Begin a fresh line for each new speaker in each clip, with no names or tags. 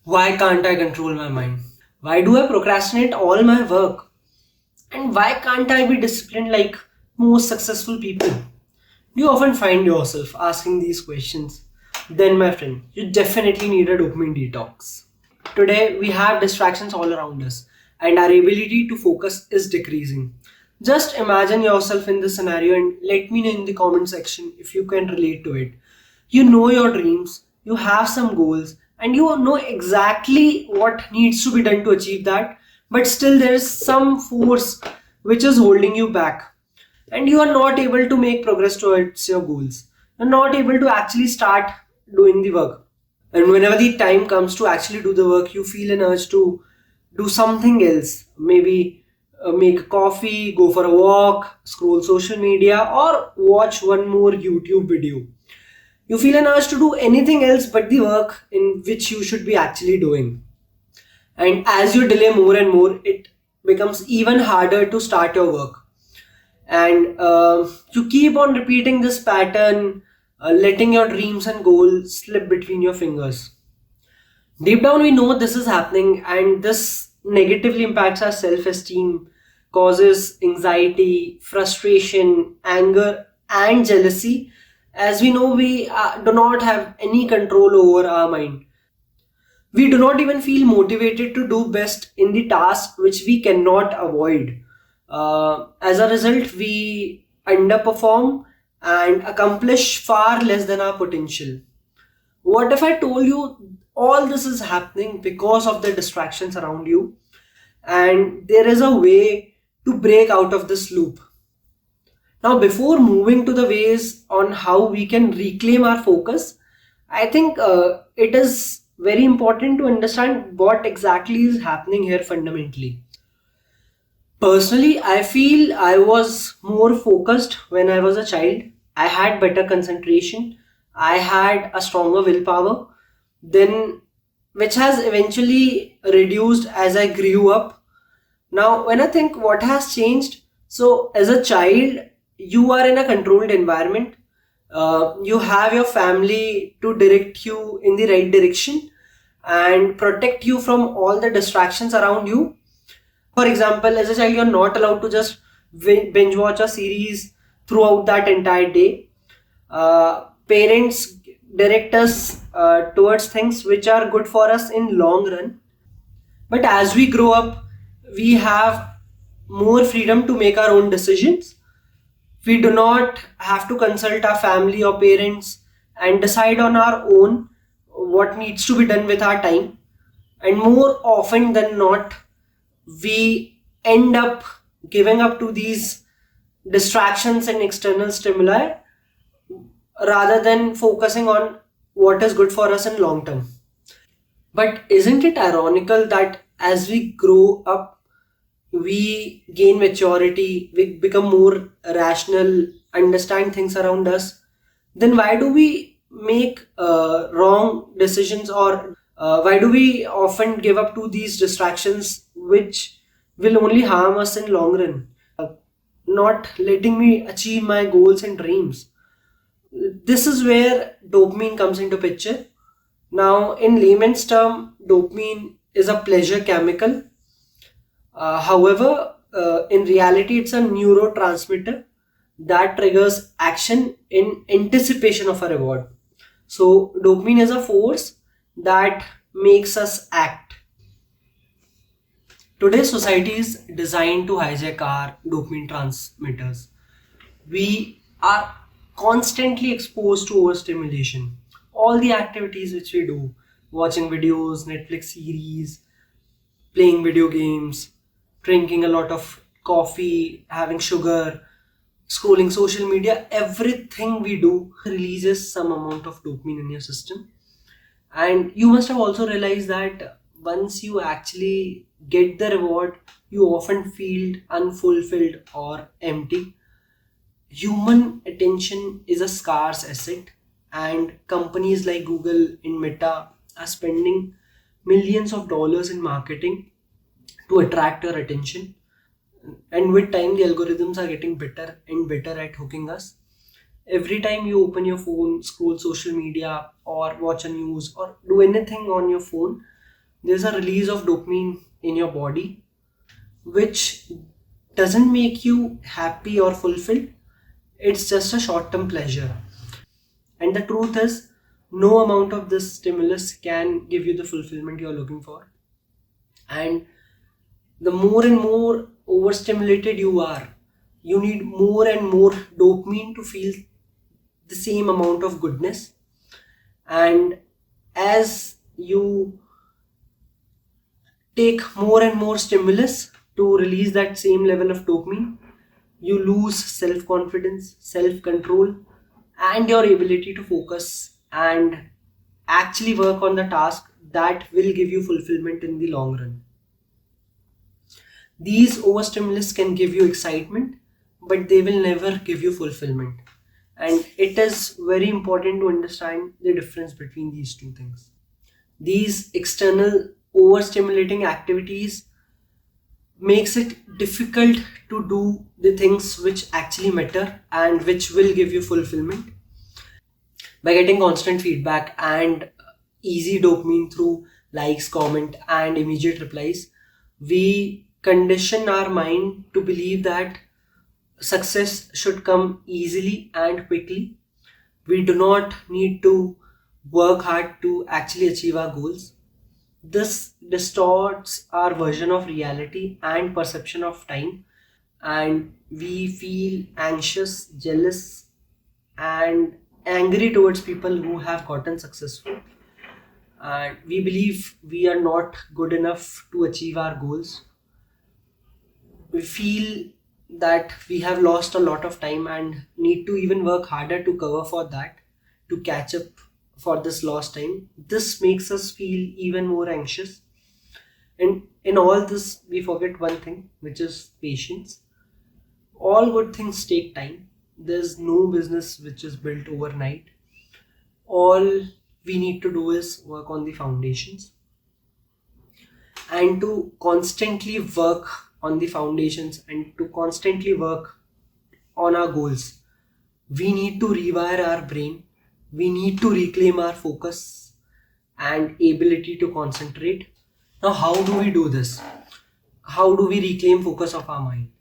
Why can't I control my mind? Why do I procrastinate all my work? And why can't I be disciplined like most successful people? You often find yourself asking these questions. Then, my friend, you definitely need a dopamine detox. Today, we have distractions all around us, and our ability to focus is decreasing. Just imagine yourself in this scenario and let me know in the comment section if you can relate to it. You know your dreams, you have some goals, and you know exactly what needs to be done to achieve that, but still there is some force which is holding you back, and you are not able to make progress towards your goals. You're not able to actually start doing the work. And whenever the time comes to actually do the work, you feel an urge to do something else. Maybe make a coffee, go for a walk, scroll social media, or watch one more YouTube video. You feel an urge to do anything else but the work in which you should be actually doing. And as you delay more and more, it becomes even harder to start your work. And you keep on repeating this pattern, letting your dreams and goals slip between your fingers. Deep down, we know this is happening, and this negatively impacts our self esteem, causes anxiety, frustration, anger, and jealousy. As we know, we do not have any control over our mind. We do not even feel motivated to do best in the task which we cannot avoid. As a result, we underperform and accomplish far less than our potential. What if I told you all this is happening because of the distractions around you, and there is a way to break out of this loop? Now, before moving to the ways on how we can reclaim our focus, I think it is very important to understand what exactly is happening here fundamentally. Personally, I feel I was more focused when I was a child. I had better concentration. I had a stronger willpower. Then, which has eventually reduced as I grew up. Now, when I think what has changed, so as a child, you are in a controlled environment. You have your family to direct you in the right direction and protect you from all the distractions around you. For example, as a child, you're not allowed to just binge watch a series throughout that entire day. Parents direct us towards things which are good for us in long run. But as we grow up, we have more freedom to make our own decisions. We do not have to consult our family or parents and decide on our own what needs to be done with our time. And more often than not, we end up giving up to these distractions and external stimuli rather than focusing on what is good for us in long term. But isn't it ironical that as we grow up, we gain maturity, we become more rational, understand things around us, then why do we make wrong decisions, or why do we often give up to these distractions which will only harm us in long run, not letting me achieve my goals and dreams? This is where dopamine comes into picture. Now, in layman's term, dopamine is a pleasure chemical. However, in reality, it's a neurotransmitter that triggers action in anticipation of a reward. So, dopamine is a force that makes us act. Today's society is designed to hijack our dopamine transmitters. We are constantly exposed to overstimulation. All the activities which we do, watching videos, Netflix series, playing video games, drinking a lot of coffee, having sugar, scrolling social media, everything we do releases some amount of dopamine in your system. And you must have also realized that once you actually get the reward, you often feel unfulfilled or empty. Human attention is a scarce asset, and companies like Google and Meta are spending millions of dollars in marketing to attract your attention. And with time, the algorithms are getting better and better at hooking us. Every time you open your phone, scroll social media, or watch a news, or do anything on your phone, There's a release of dopamine in your body which doesn't make you happy or fulfilled. It's just a short term pleasure. And the truth is, no amount of this stimulus can give you the fulfillment you're looking for. And the more and more overstimulated you are, you need more and more dopamine to feel the same amount of goodness. And as you take more and more stimulus to release that same level of dopamine, you lose self confidence, self control, and your ability to focus and actually work on the task that will give you fulfillment in the long run. These overstimulus can give you excitement, but they will never give you fulfillment. And it is very important to understand the difference between these two things. These external overstimulating activities makes it difficult to do the things which actually matter and which will give you fulfillment. By getting constant feedback and easy dopamine through likes, comment, and immediate replies, we condition our mind to believe that success should come easily and quickly. We do not need to work hard to actually achieve our goals. This distorts our version of reality and perception of time, and we feel anxious, jealous, and angry towards people who have gotten successful. And we believe we are not good enough to achieve our goals. We feel that we have lost a lot of time and need to even work harder to cover for that, to catch up for this lost time. This makes us feel even more anxious. And in all this, we forget one thing, which is patience. All good things take time. There's no business which is built overnight. All we need to do is work on the foundations, and to constantly work on the foundations and to constantly work on our goals. We need to rewire our brain. We need to reclaim our focus and ability to concentrate. Now, how do we do this? How do we reclaim focus of our mind?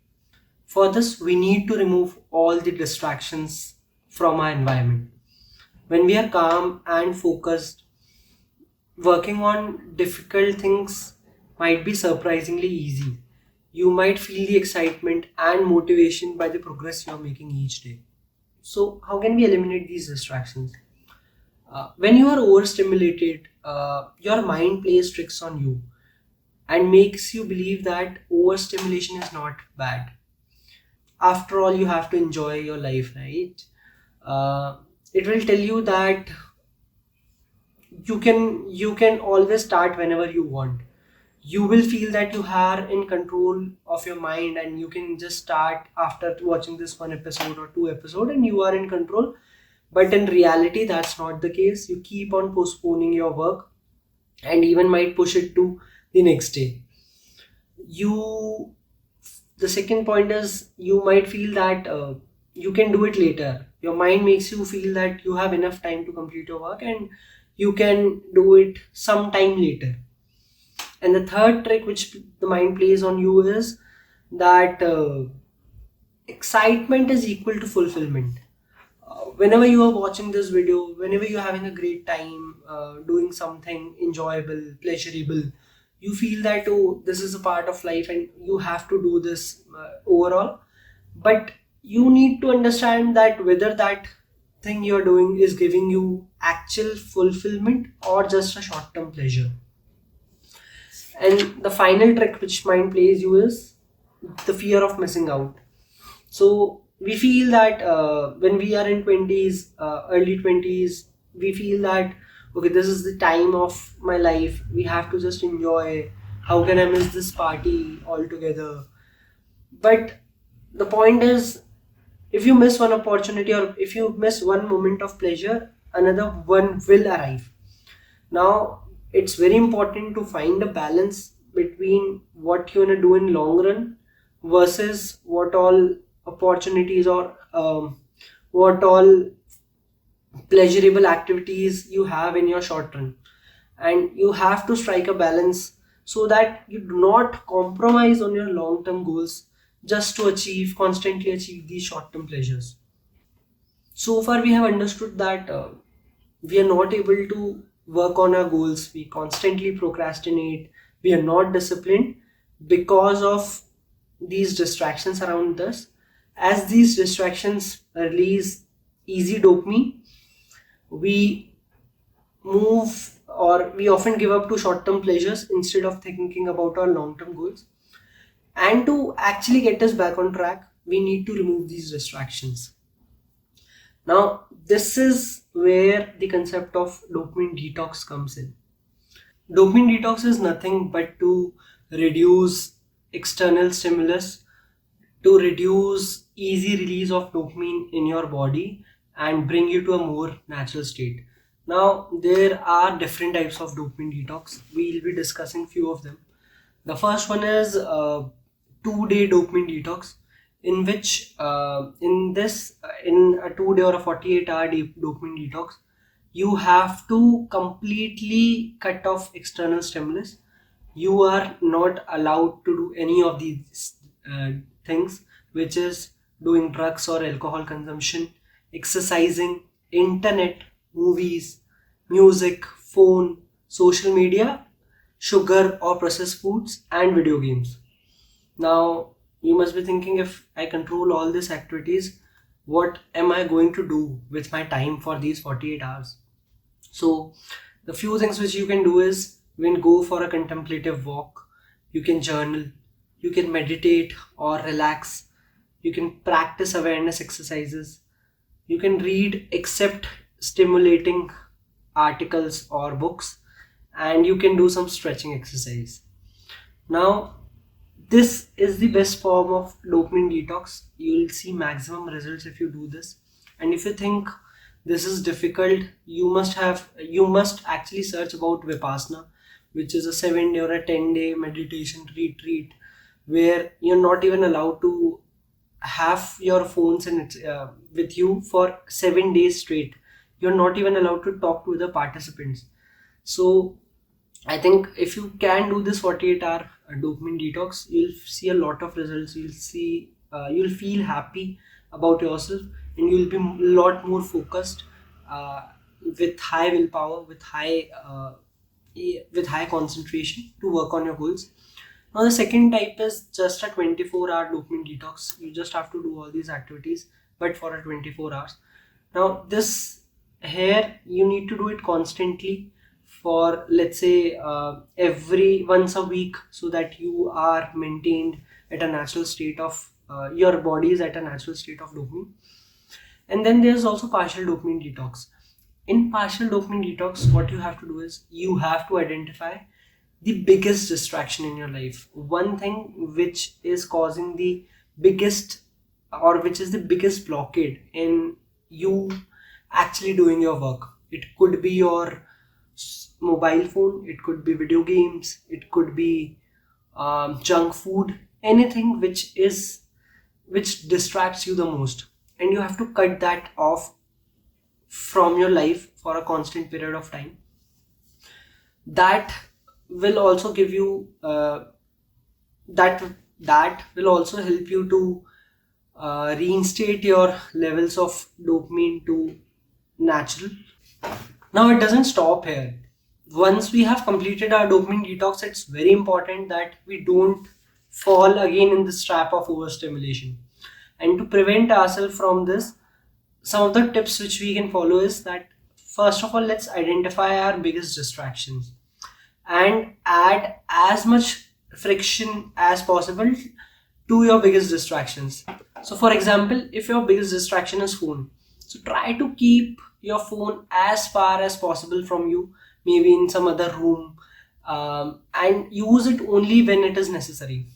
For this, we need to remove all the distractions from our environment. When we are calm and focused, working on difficult things might be surprisingly easy. You might feel the excitement and motivation by the progress you are making each day. So, how can we eliminate these distractions? When you are overstimulated, your mind plays tricks on you and makes you believe that overstimulation is not bad. After all, you have to enjoy your life, right? It will tell you that you can always start whenever you want. You will feel that you are in control of your mind and you can just start after watching this one episode or two episode and you are in control. But in reality, that's not the case. You keep on postponing your work and even might push it to the next day. You The second point is, you might feel that you can do it later. Your mind makes you feel that you have enough time to complete your work and you can do it sometime later. And the third trick which the mind plays on you is that excitement is equal to fulfillment. Whenever you are watching this video, whenever you're having a great time doing something enjoyable, pleasurable, you feel that, oh, this is a part of life and you have to do this overall. But you need to understand that whether that thing you're doing is giving you actual fulfillment or just a short term pleasure. And the final trick which mind plays you is the fear of missing out. So we feel that when we are in 20s, early 20s, we feel that, okay, this is the time of my life. We have to just enjoy. How can I miss this party altogether? But the point is, if you miss one opportunity or if you miss one moment of pleasure, another one will arrive. Now, it's very important to find a balance between what you want to do in long run versus what all opportunities or what all pleasurable activities you have in your short run. and you have to strike a balance so that you do not compromise on your long-term goals just to constantly achieve these short-term pleasures. So far we have understood that we are not able to work on our goals, we constantly procrastinate, we are not disciplined because of these distractions around us. As these distractions release easy dopamine, we move or we often give up to short term pleasures instead of thinking about our long term goals. And to actually get us back on track, we need to remove these distractions. Now, this is where the concept of dopamine detox comes in. Dopamine detox is nothing but to reduce external stimulus, to reduce easy release of dopamine in your body and bring you to a more natural state. Now, there are different types of dopamine detox. We'll be discussing few of them. The first one is 2 day dopamine detox, in which in a 2 day or a 48-hour dopamine detox, you have to completely cut off external stimulus. You are not allowed to do any of these things, which is doing drugs or alcohol consumption, exercising, internet, movies, music, phone, social media, sugar or processed foods, and video games. Now, you must be thinking, if I control all these activities, what am I going to do with my time for these 48 hours? So, the few things which you can do is, you can go for a contemplative walk, you can journal, you can meditate or relax, you can practice awareness exercises, you can read except stimulating articles or books, and you can do some stretching exercise. Now, this is the best form of dopamine detox. You will see maximum results if you do this. And if you think this is difficult, you must actually search about Vipassana, which is a 7 day or a 10 day meditation retreat where you're not even allowed to have your phones with you for 7 days straight. You're not even allowed to talk to other participants. So I think if you can do this 48-hour dopamine detox, you'll see a lot of results. You'll feel happy about yourself, and you'll be a lot more focused, uh, with high willpower, with high concentration to work on your goals. Now, the second type is just a 24-hour dopamine detox. You just have to do all these activities, but for a 24 hours. Now, this here you need to do it constantly for, let's say, every once a week, so that you are maintained at a natural state of your body is at a natural state of dopamine. And then there's also partial dopamine detox. In partial dopamine detox, what you have to do is, you have to identify the biggest distraction in your life, one thing which is causing the biggest, or which is the biggest blockade in you actually doing your work. It could be your mobile phone, it could be video games, it could be junk food, anything which distracts you the most, and you have to cut that off from your life for a constant period of time. That will also give you that that will also help you to reinstate your levels of dopamine to natural. Now, it doesn't stop here. Once we have completed our dopamine detox, it's very important that we don't fall again in this trap of overstimulation. And to prevent ourselves from this, some of the tips which we can follow is that, first of all, let's identify our biggest distractions and add as much friction as possible to your biggest distractions. So, for example, if your biggest distraction is phone, so try to keep your phone as far as possible from you, maybe in some other room, and use it only when it is necessary.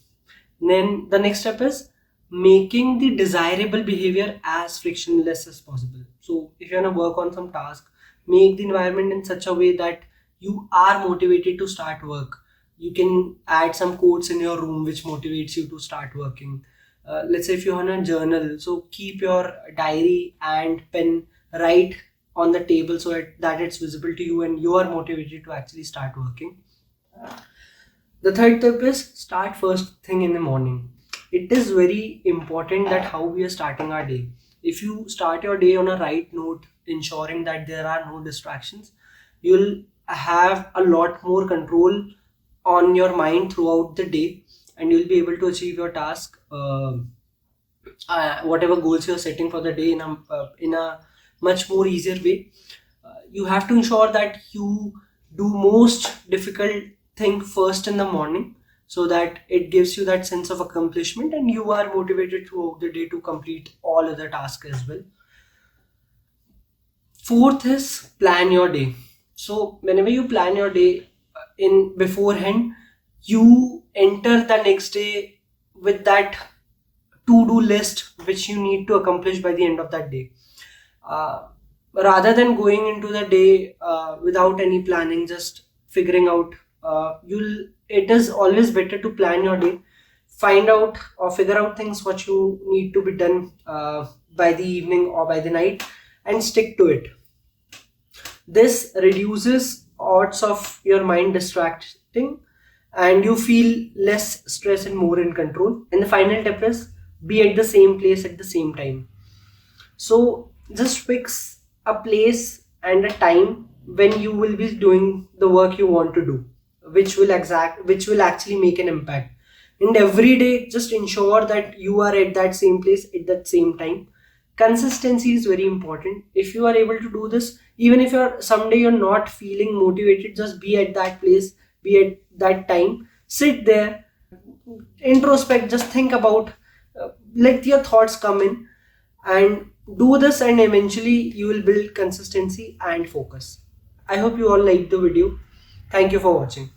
Then the next step is making the desirable behavior as frictionless as possible. So if you want to work on some task, make the environment in such a way that you are motivated to start work. You can add some quotes in your room which motivates you to start working. Let's say if you want a journal, so keep your diary and pen right on the table so that it's visible to you and you are motivated to actually start working. The third tip is start first thing in the morning. It is very important that how we are starting our day. If you start your day on a right note, ensuring that there are no distractions, you'll have a lot more control on your mind throughout the day, and you'll be able to achieve your task, whatever goals you're setting for the day in a much more easier way. You have to ensure that you do most difficult thing first in the morning, so that it gives you that sense of accomplishment and you are motivated throughout the day to complete all other tasks as well. Fourth is plan your day. So whenever you plan your day in beforehand, you enter the next day with that to-do list which you need to accomplish by the end of that day. Rather than going into the day without any planning, just figuring out, it is always better to plan your day, find out or figure out things what you need to be done by the evening or by the night, and stick to it. This reduces odds of your mind distracting, and you feel less stress and more in control. And the final tip is be at the same place at the same time. So just fix a place and a time when you will be doing the work you want to do, which will actually make an impact. And every day, just ensure that you are at that same place at that same time. Consistency is very important. If you are able to do this, even if someday you're not feeling motivated, just be at that place, be at that time, sit there, introspect, just think about, let your thoughts come in, and do this, and eventually you will build consistency and focus. I hope you all liked the video. Thank you for watching.